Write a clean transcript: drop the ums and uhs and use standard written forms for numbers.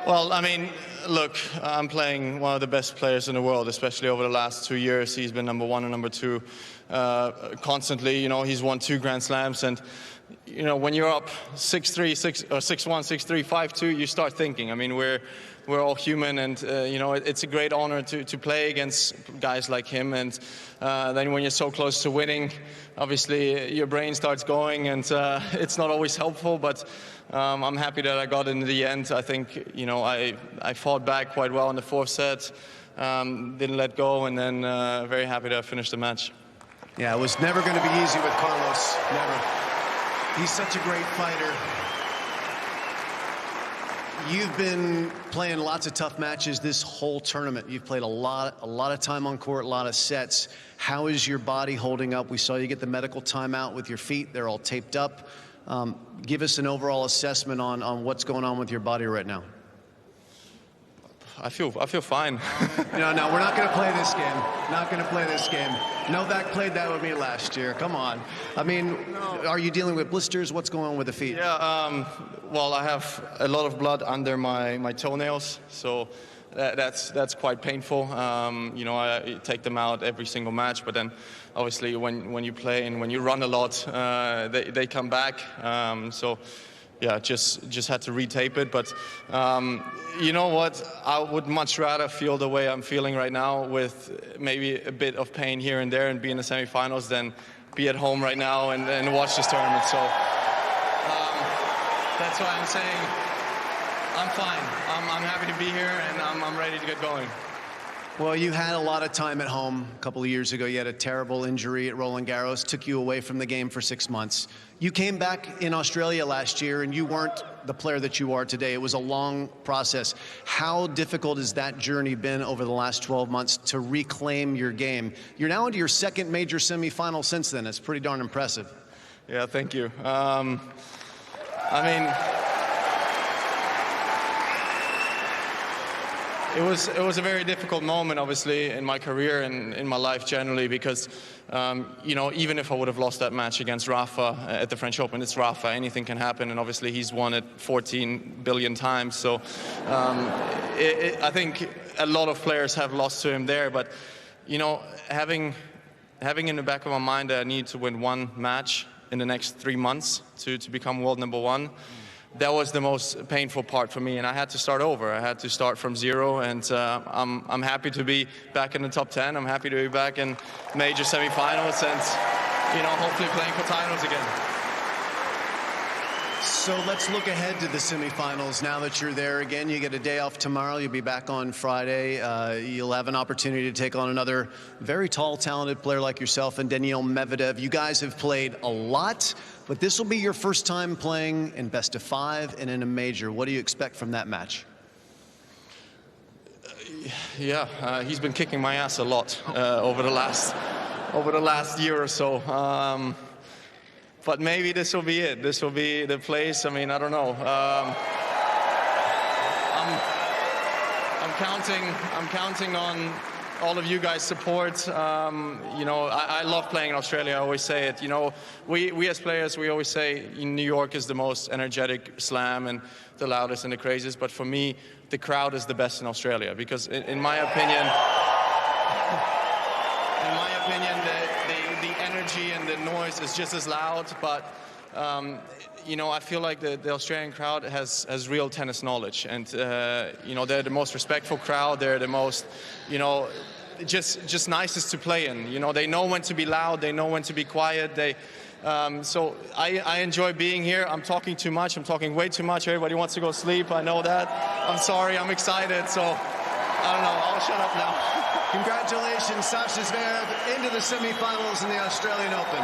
Well, I mean, look, I'm playing one of the best players in the world, especially over the last 2 years. He's been number 1 and number 2 constantly. You know, he's won 2 Grand Slams, and you know, when you're up 6-3, 6-1, 6-3, 5-2, you start thinking. I mean, we're all human, and you know, it's a great honor to play against guys like him. And then when you're so close to winning, obviously your brain starts going, and it's not always helpful. But I'm happy that I got in the end. I think, you know, I fought back quite well in the 4th set, didn't let go, and then very happy that I finished the match. Yeah, it was never going to be easy with Carlos. Never. He's such a great fighter. You've been playing lots of tough matches this whole tournament. You've played a lot of time on court, a lot of sets. How is your body holding up? We saw you get the medical timeout with your feet. They're all taped up. Give us an overall assessment on what's going on with your body right now. I feel fine. No, we're not going to play this game. Not going to play this game. Novak played that with me last year. Come on. I mean, are you dealing with blisters? What's going on with the feet? Yeah, well, I have a lot of blood under my toenails, so that's quite painful. You know, I take them out every single match, but then obviously when you play and when you run a lot, they come back. So yeah, just had to retape it. But you know what? I would much rather feel the way I'm feeling right now, with maybe a bit of pain here and there, and be in the semifinals, than be at home right now and watch this tournament. So that's why I'm saying I'm fine. I'm happy to be here, and I'm ready to get going. Well, you had a lot of time at home a couple of years ago. You had a terrible injury at Roland Garros, took you away from the game for 6 months. You came back in Australia last year, and you weren't the player that you are today. It was a long process. How difficult has that journey been over the last 12 months to reclaim your game? You're now into your 2nd major semifinal since then. It's pretty darn impressive. Yeah, thank you. I mean, it was a very difficult moment, obviously, in my career and in my life generally, because you know, even if I would have lost that match against Rafa at the French Open, it's Rafa, anything can happen, and obviously he's won it 14 billion times. So I think a lot of players have lost to him there, but you know, having in the back of my mind that I need to win 1 match in the next 3 months to become world number 1. That was the most painful part for me, and I had to start over. I had to start from 0, and I'm happy to be back in the top 10. I'm happy to be back in major semifinals, and you know, hopefully playing for titles again. So let's look ahead to the semifinals. Now that you're there again, you get a day off tomorrow. You'll be back on Friday. You'll have an opportunity to take on another very tall, talented player like yourself and Daniil Medvedev. You guys have played a lot, but this will be your first time playing in best of 5 and in a major. What do you expect from that match? Yeah, he's been kicking my ass a lot over the last year or so. But maybe this will be it. This will be the place. I mean, I don't know. I'm counting on all of you guys' support. You know, I love playing in Australia. I always say it. You know, we as players, we always say New York is the most energetic slam and the loudest and the craziest. But for me, the crowd is the best in Australia, because in my opinion, the energy and the noise is just as loud. But you know, I feel like the Australian crowd has real tennis knowledge, and you know, they're the most respectful crowd. They're the most, you know, just nicest to play in. You know, they know when to be loud. They know when to be quiet. So I enjoy being here. I'm talking too much. I'm talking way too much. Everybody wants to go sleep. I know that. I'm sorry. I'm excited. So I don't know. I'll shut up now. Congratulations, Sasha Zverev, into the semifinals in the Australian Open.